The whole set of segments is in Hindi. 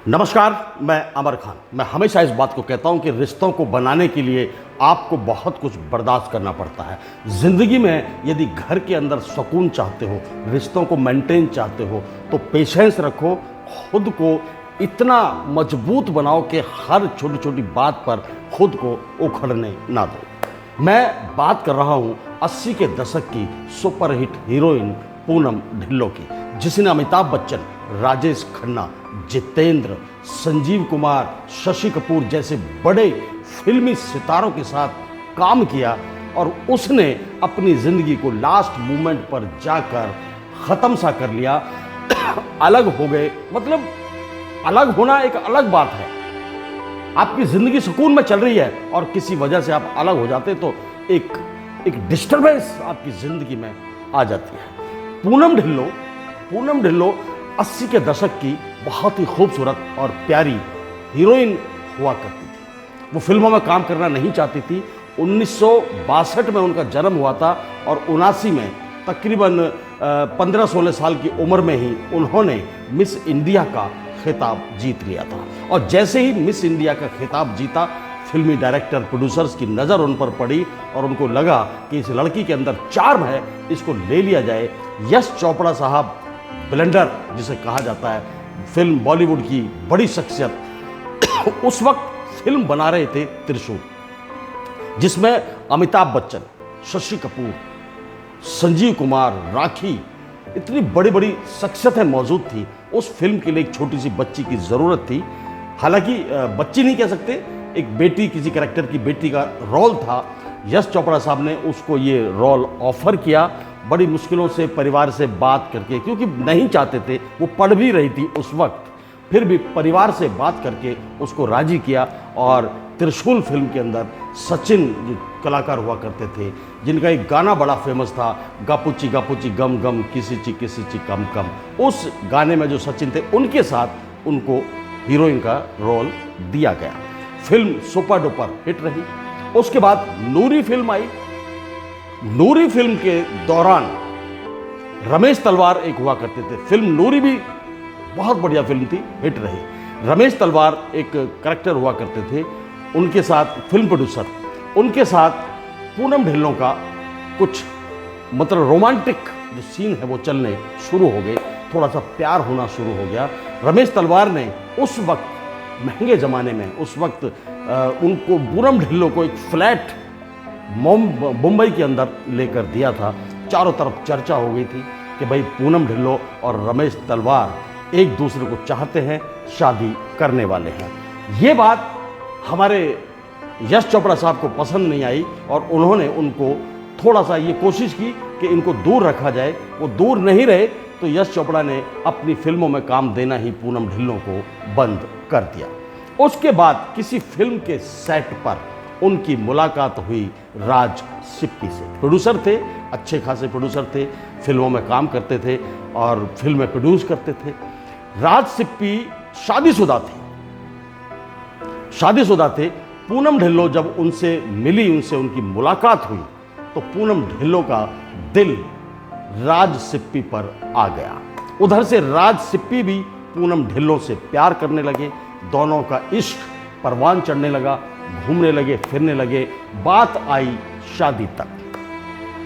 नमस्कार, मैं अमर खान। मैं हमेशा इस बात को कहता हूं कि रिश्तों को बनाने के लिए आपको बहुत कुछ बर्दाश्त करना पड़ता है। ज़िंदगी में यदि घर के अंदर सुकून चाहते हो, रिश्तों को मेंटेन चाहते हो, तो पेशेंस रखो। खुद को इतना मजबूत बनाओ कि हर छोटी छोटी बात पर खुद को उखड़ने ना दो। मैं बात कर रहा हूं 80 के दशक की सुपरहिट हीरोइन पूनम ढिल्लों की, जिसने अमिताभ बच्चन, राजेश खन्ना, जितेंद्र, संजीव कुमार, शशि कपूर जैसे बड़े फिल्मी सितारों के साथ काम किया और उसने अपनी ज़िंदगी को लास्ट मोमेंट पर जाकर ख़त्म सा कर लिया। अलग हो गए, मतलब अलग होना एक अलग बात है। आपकी ज़िंदगी सुकून में चल रही है और किसी वजह से आप अलग हो जाते तो एक डिस्टर्बेंस आपकी ज़िंदगी में आ जाती है। पूनम ढिल्लों 80 के दशक की बहुत ही खूबसूरत और प्यारी हीरोइन हुआ करती थी। वो फिल्मों में काम करना नहीं चाहती थी। 1962 में उनका जन्म हुआ था और 79 में तकरीबन 15-16 साल की उम्र में ही उन्होंने मिस इंडिया का खिताब जीत लिया था। और जैसे ही मिस इंडिया का खिताब जीता, फिल्मी डायरेक्टर, प्रोड्यूसर्स की नज़र उन पर पड़ी और उनको लगा कि इस लड़की के अंदर चार्म है, इसको ले लिया जाए। यश चोपड़ा साहब, ब्लेंडर जिसे कहा जाता है, फिल्म बॉलीवुड की बड़ी शख्सियत, उस वक्त फिल्म बना रहे थे त्रिशूल, जिसमें अमिताभ बच्चन, शशि कपूर, संजीव कुमार, राखी, इतनी बड़ी बड़ी शख्सियतें मौजूद थी। उस फिल्म के लिए एक छोटी सी बच्ची की ज़रूरत थी। हालांकि बच्ची नहीं कह सकते, एक बेटी, किसी कैरेक्टर की बेटी का रोल था। यश चोपड़ा साहब ने उसको ये रोल ऑफर किया, बड़ी मुश्किलों से परिवार से बात करके, क्योंकि नहीं चाहते थे, वो पढ़ भी रही थी उस वक्त, फिर भी परिवार से बात करके उसको राजी किया। और त्रिशूल फिल्म के अंदर सचिन जो कलाकार हुआ करते थे, जिनका एक गाना बड़ा फेमस था, गापुची गापुची गम गम किसी ची कम कम, उस गाने में जो सचिन थे, उनके साथ उनको हीरोइन का रोल दिया गया। फिल्म सुपर डुपर हिट रही। उसके बाद नूरी फिल्म आई। नूरी फिल्म के दौरान रमेश तलवार एक हुआ करते थे। फिल्म नूरी भी बहुत बढ़िया फिल्म थी, हिट रही। रमेश तलवार एक कैरेक्टर हुआ करते थे, उनके साथ फिल्म प्रोड्यूसर, उनके साथ पूनम ढिल्लों का कुछ मतलब रोमांटिक जो सीन है वो चलने शुरू हो गए, थोड़ा सा प्यार होना शुरू हो गया। रमेश तलवार ने उस वक्त, महंगे ज़माने में, उस वक्त उनको, पूनम ढिल्लों को एक फ्लैट मुंबई के अंदर लेकर दिया था। चारों तरफ चर्चा हो गई थी कि भाई पूनम ढिल्लों और रमेश तलवार एक दूसरे को चाहते हैं, शादी करने वाले हैं। ये बात हमारे यश चोपड़ा साहब को पसंद नहीं आई और उन्होंने उनको थोड़ा सा ये कोशिश की कि इनको दूर रखा जाए। वो दूर नहीं रहे तो यश चोपड़ा ने अपनी फिल्मों में काम देना ही पूनम ढिल्लों को बंद कर दिया। उसके बाद किसी फिल्म के सेट पर उनकी मुलाकात हुई राज सिप्पी से। प्रोड्यूसर थे, अच्छे खासे प्रोड्यूसर थे, फिल्मों में काम करते थे और फिल्में प्रोड्यूस करते थे। राज सिप्पी शादीशुदा थे। पूनम ढिल्लों जब उनसे मिली, उनसे उनकी मुलाकात हुई, तो पूनम ढिल्लों का दिल राज सिप्पी पर आ गया। उधर से राज सिप्पी भी पूनम ढिल्लों से प्यार करने लगे। दोनों का इश्क परवान चढ़ने लगा, घूमने लगे, फिरने लगे, बात आई शादी तक।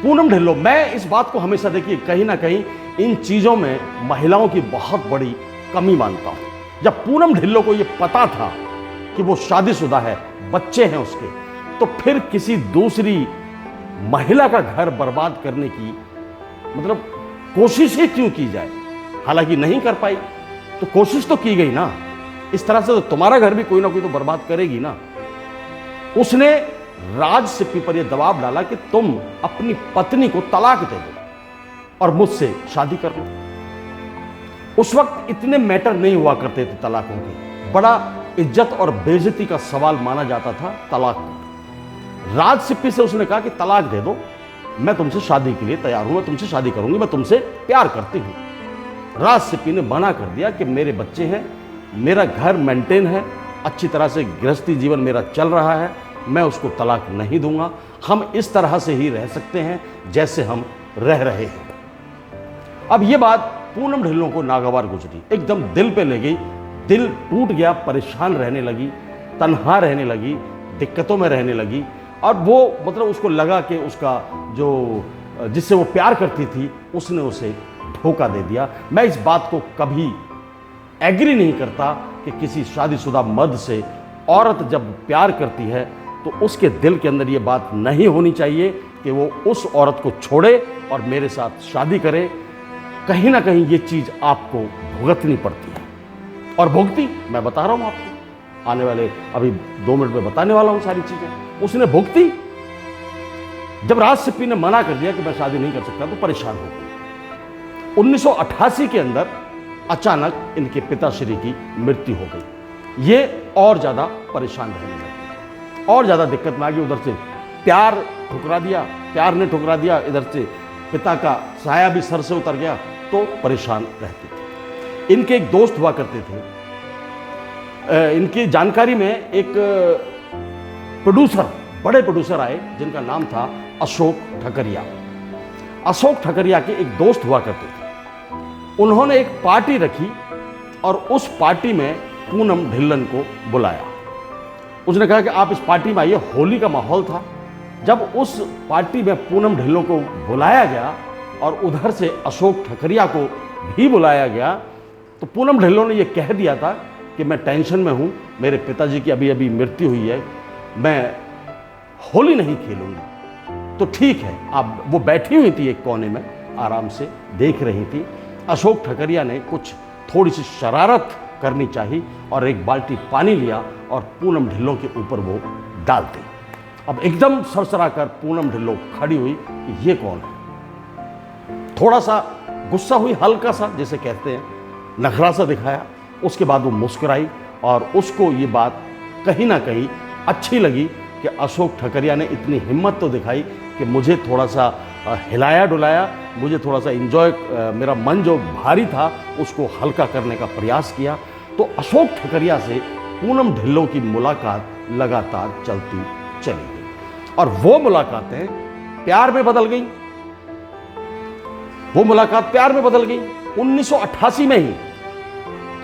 पूनम ढिल्लों, मैं इस बात को हमेशा, देखिए, कहीं ना कहीं इन चीज़ों में महिलाओं की बहुत बड़ी कमी मानता हूँ। जब पूनम ढिल्लों को ये पता था कि वो शादीशुदा है, बच्चे हैं उसके, तो फिर किसी दूसरी महिला का घर बर्बाद करने की मतलब कोशिश ही क्यों की जाए। हालांकि नहीं कर पाई, तो कोशिश तो की गई ना। इस तरह से तो तुम्हारा घर भी कोई ना कोई तो बर्बाद करेगी ना। उसने राज सिप्पी पर यह दबाव डाला कि तुम अपनी पत्नी को तलाक दे दो और मुझसे शादी कर लो। उस वक्त इतने मैटर नहीं हुआ करते थे तलाकों के, बड़ा इज्जत और बेइज्जती का सवाल माना जाता था तलाक को। राज सिप्पी से उसने कहा कि तलाक दे दो, मैं तुमसे शादी के लिए तैयार हूं, मैं तुमसे शादी करूंगी, मैं तुमसे प्यार करती हूं। राज सिप्पी ने मना कर दिया कि मेरे बच्चे हैं, मेरा घर मेंटेन है, अच्छी तरह से गृहस्थी जीवन मेरा चल रहा है, मैं उसको तलाक नहीं दूंगा, हम इस तरह से ही रह सकते हैं जैसे हम रह रहे हैं। अब ये बात पूनम ढिल्लों को नागवार गुजरी, एकदम दिल पे ले गई, दिल टूट गया, परेशान रहने लगी, तन्हा रहने लगी, दिक्कतों में रहने लगी। और वो मतलब उसको लगा कि उसका जो जिससे वो प्यार करती थी उसने उसे धोखा दे दिया। मैं इस बात को कभी एग्री नहीं करता कि किसी शादीशुदा मर्द से औरत जब प्यार करती है तो उसके दिल के अंदर ये बात नहीं होनी चाहिए कि वो उस औरत को छोड़े और मेरे साथ शादी करे। कहीं ना कहीं ये चीज़ आपको भुगतनी पड़ती है, और भुगती मैं बता रहा हूँ आपको, आने वाले अभी 2 मिनट में बताने वाला हूँ सारी चीज़ें। उसने भुगती। जब राज सिप्पी ने मना कर दिया कि मैं शादी नहीं कर सकता तो परेशान हो गई। 1988 के अंदर अचानक इनके पिताश्री की मृत्यु हो गई। ये और ज़्यादा परेशान रहने लगे, और ज़्यादा दिक्कत में आ गई। उधर से प्यार ठुकरा दिया, प्यार ने ठुकरा दिया, इधर से पिता का साया भी सर से उतर गया, तो परेशान रहते थे। इनके एक दोस्त हुआ करते थे, इनकी जानकारी में एक प्रोड्यूसर, बड़े प्रोड्यूसर आए जिनका नाम था अशोक ठकरिया। अशोक ठकरिया के एक दोस्त हुआ करते थे। उन्होंने एक पार्टी रखी और उस पार्टी में पूनम ढिल्लन को बुलाया। उसने कहा कि आप इस पार्टी में आइए। होली का माहौल था। जब उस पार्टी में पूनम ढिल्लों को बुलाया गया और उधर से अशोक ठकरिया को भी बुलाया गया, तो पूनम ढिल्लों ने यह कह दिया था कि मैं टेंशन में हूँ, मेरे पिताजी की अभी अभी मृत्यु हुई है, मैं होली नहीं खेलूंगी। तो ठीक है। अब वो बैठी हुई थी एक कोने में, आराम से देख रही थी। अशोक ठकरिया ने कुछ थोड़ी सी शरारत करनी चाहिए और एक बाल्टी पानी लिया और पूनम ढिल्लों के ऊपर वो डाल दी। अब एकदम सरसरा कर पूनम ढिल्लों खड़ी हुई कि ये कौन है। थोड़ा सा गुस्सा हुई, हल्का सा, जैसे कहते हैं, नखरा सा दिखाया। उसके बाद वो मुस्कुराई और उसको ये बात कहीं ना कहीं अच्छी लगी कि अशोक ठकरिया ने इतनी हिम्मत तो दिखाई कि मुझे थोड़ा सा हिलाया डुलाया, मुझे थोड़ा सा इंजॉय, मेरा मन जो भारी था उसको हल्का करने का प्रयास किया। तो अशोक ठकरिया से पूनम ढिल्लों की मुलाकात लगातार चलती चली गई और वो मुलाकातें प्यार में बदल गई। वो मुलाकात प्यार में बदल गई 1988 में ही।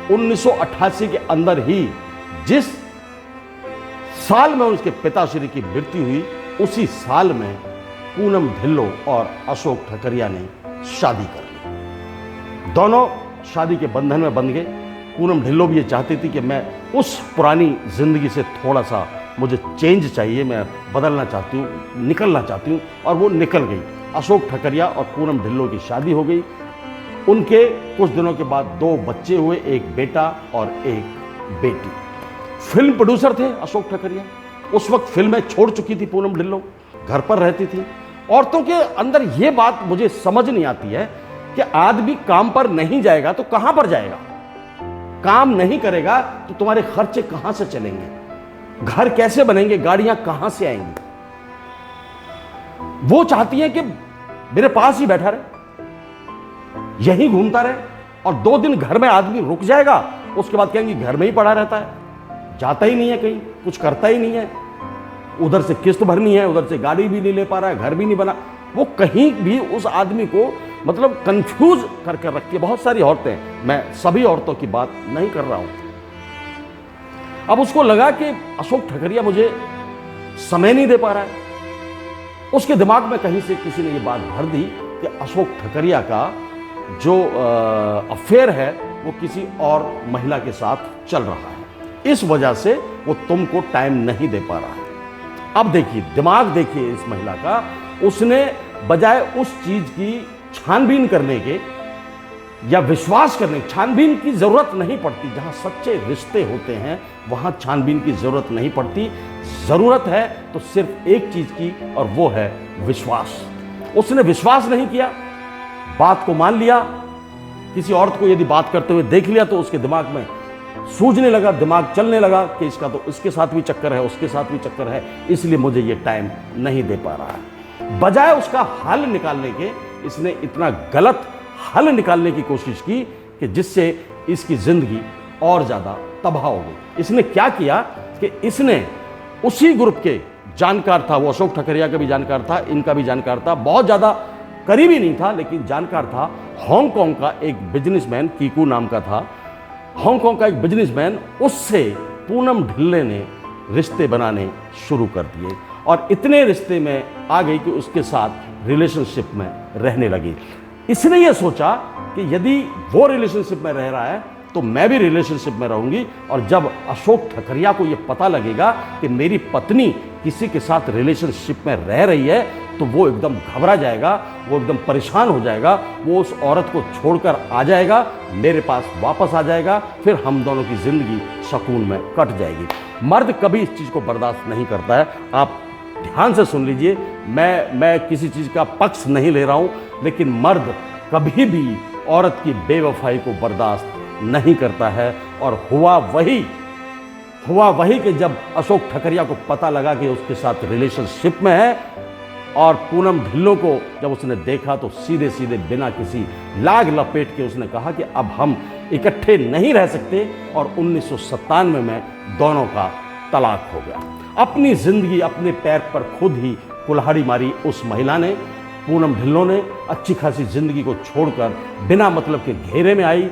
1988 के अंदर ही जिस साल में उसके पिताश्री की मृत्यु हुई, उसी साल में पूनम ढिल्लों और अशोक ठकरिया ने शादी कर ली। दोनों शादी के बंधन में बंध गए। पूनम ढिल्लों भी ये चाहती थी कि मैं उस पुरानी जिंदगी से थोड़ा सा मुझे चेंज चाहिए, मैं बदलना चाहती हूँ, निकलना चाहती हूँ, और वो निकल गई। अशोक ठकरिया और पूनम ढिल्लों की शादी हो गई। उनके कुछ दिनों के बाद 2 बच्चे हुए, एक बेटा और एक बेटी। फिल्म प्रोड्यूसर थे अशोक ठकरिया। उस वक्त फिल्में छोड़ चुकी थी पूनम ढिल्लों, घर पर रहती थी। औरतों के अंदर यह बात मुझे समझ नहीं आती है कि आदमी काम पर नहीं जाएगा तो कहां पर जाएगा। काम नहीं करेगा तो तुम्हारे खर्चे कहां से चलेंगे, घर कैसे बनेंगे, गाड़ियां कहां से आएंगी। वो चाहती है कि मेरे पास ही बैठा रहे, यहीं घूमता रहे, और 2 दिन घर में आदमी रुक जाएगा, उसके बाद कहेंगे घर में ही पड़ा रहता है, जाता ही नहीं है कहीं, कुछ करता ही नहीं है, उधर से किस्त भरनी है, उधर से गाड़ी भी नहीं ले पा रहा है, घर भी नहीं बना। वो कहीं भी उस आदमी को मतलब कंफ्यूज करके रखती है। बहुत सारी औरतें, मैं सभी औरतों की बात नहीं कर रहा हूं। अब उसको लगा कि अशोक ठकरिया मुझे समय नहीं दे पा रहा है। उसके दिमाग में कहीं से किसी ने ये बात भर दी कि अशोक ठकरिया का जो अफेयर है वो किसी और महिला के साथ चल रहा है, इस वजह से वो तुमको टाइम नहीं दे पा रहा है। अब देखिए, दिमाग देखिए इस महिला का। उसने बजाय उस चीज की छानबीन करने के या विश्वास करने, छानबीन की जरूरत नहीं पड़ती। जहां सच्चे रिश्ते होते हैं वहां छानबीन की जरूरत नहीं पड़ती। जरूरत है तो सिर्फ एक चीज की, और वो है विश्वास। उसने विश्वास नहीं किया, बात को मान लिया। किसी औरत को यदि बात करते हुए देख लिया तो उसके दिमाग में सूझने लगा, दिमाग चलने लगा कि इसका तो इसके साथ भी चक्कर है, उसके साथ भी चक्कर है, इसलिए मुझे ये टाइम नहीं दे पा रहा है। बजाय उसका हल निकालने के, इसने इतना गलत हल निकालने की कोशिश की कि जिससे इसकी जिंदगी और ज्यादा तबाह हो गई। इसने क्या किया कि इसने उसी ग्रुप के जानकार था, वो अशोक ठकरिया का भी जानकार था, इनका भी जानकार था, बहुत ज्यादा करीबी नहीं था लेकिन जानकार था। हांगकांग का एक बिजनेसमैन कीकू नाम का था, हांगकांग का एक बिजनेसमैन, उससे पूनम ढिल्ले ने रिश्ते बनाने शुरू कर दिए और इतने रिश्ते में आ गई कि उसके साथ रिलेशनशिप में रहने लगी। इसने ये सोचा कि यदि वो रिलेशनशिप में रह रहा है तो मैं भी रिलेशनशिप में रहूंगी, और जब अशोक ठकरिया को ये पता लगेगा कि मेरी पत्नी किसी के साथ रिलेशनशिप में रह रही है तो वो एकदम घबरा जाएगा, वो एकदम परेशान हो जाएगा, वो उस औरत को छोड़कर आ जाएगा, मेरे पास वापस आ जाएगा, फिर हम दोनों की जिंदगी सुकून में कट जाएगी। मर्द कभी इस चीज़ को बर्दाश्त नहीं करता है। आप ध्यान से सुन लीजिए, मैं किसी चीज़ का पक्ष नहीं ले रहा हूँ, लेकिन मर्द कभी भी औरत की बेवफाई को बर्दाश्त नहीं करता है। और हुआ वही कि जब अशोक ठकरिया को पता लगा कि उसके साथ रिलेशनशिप में है, और पूनम ढिल्लों को जब उसने देखा तो सीधे सीधे बिना किसी लाग लपेट के उसने कहा कि अब हम इकट्ठे नहीं रह सकते, और 1997 में दोनों का तलाक हो गया। अपनी जिंदगी अपने पैर पर खुद ही कुल्हाड़ी मारी उस महिला ने। पूनम ढिल्लों ने अच्छी खासी जिंदगी को छोड़कर बिना मतलब के घेरे में आई,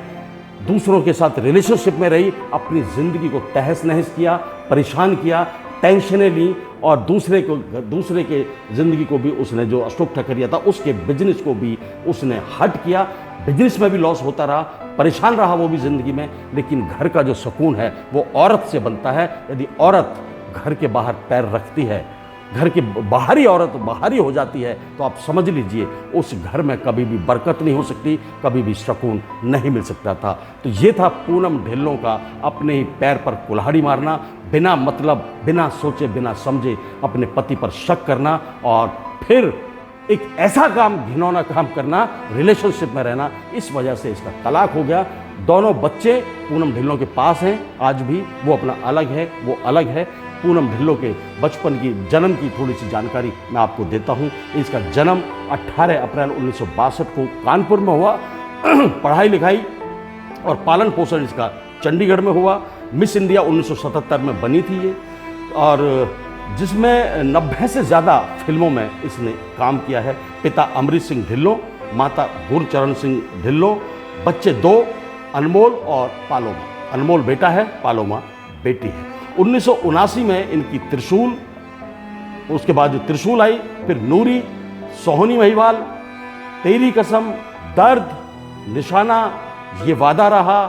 दूसरों के साथ रिलेशनशिप में रही, अपनी ज़िंदगी को तहस नहस किया, परेशान किया, टेंशनें ली, और दूसरे के ज़िंदगी को भी उसने, जो अशोक ठकरिया था उसके बिजनेस को भी उसने हट किया। बिजनेस में भी लॉस होता रहा, परेशान रहा वो भी ज़िंदगी में। लेकिन घर का जो सुकून है वो औरत से बनता है। यदि औरत घर के बाहर पैर रखती है, घर की बाहरी औरत बाहरी हो जाती है, तो आप समझ लीजिए उस घर में कभी भी बरकत नहीं हो सकती, कभी भी सुकून नहीं मिल सकता था। तो ये था पूनम ढिल्लों का अपने ही पैर पर कुल्हाड़ी मारना, बिना मतलब, बिना सोचे, बिना समझे अपने पति पर शक करना, और फिर एक ऐसा काम, घिनौना काम करना, रिलेशनशिप में रहना। इस वजह से इसका तलाक हो गया। दोनों बच्चे पूनम ढिल्लों के पास हैं आज भी, वो अपना अलग है, वो अलग है। पूनम ढिल्लों के बचपन की, जन्म की थोड़ी सी जानकारी मैं आपको देता हूँ। इसका जन्म 18 अप्रैल 1962 को कानपुर में हुआ। पढ़ाई लिखाई और पालन पोषण इसका चंडीगढ़ में हुआ। मिस इंडिया 1977 में बनी थी ये, और जिसमें 90 से ज़्यादा फिल्मों में इसने काम किया है। पिता अमरीश सिंह ढिल्लों, माता गुरचरण सिंह ढिल्लों, बच्चे 2, अनमोल और पालोमा। अनमोल बेटा है, पालोमा बेटी है। 1979 में इनकी त्रिशूल, उसके बाद जो त्रिशूल आई, फिर नूरी, सोहनी महिवाल, तेरी कसम, दर्द, निशाना, ये वादा रहा,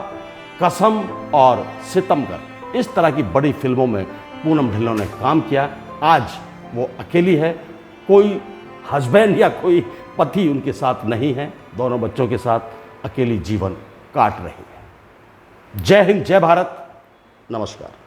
कसम और सितमगर, इस तरह की बड़ी फिल्मों में पूनम ढिल्लों ने काम किया। आज वो अकेली है, कोई हस्बैंड या कोई पति उनके साथ नहीं है, दोनों बच्चों के साथ अकेली जीवन काट रही है। जय हिंद, जय भारत, नमस्कार।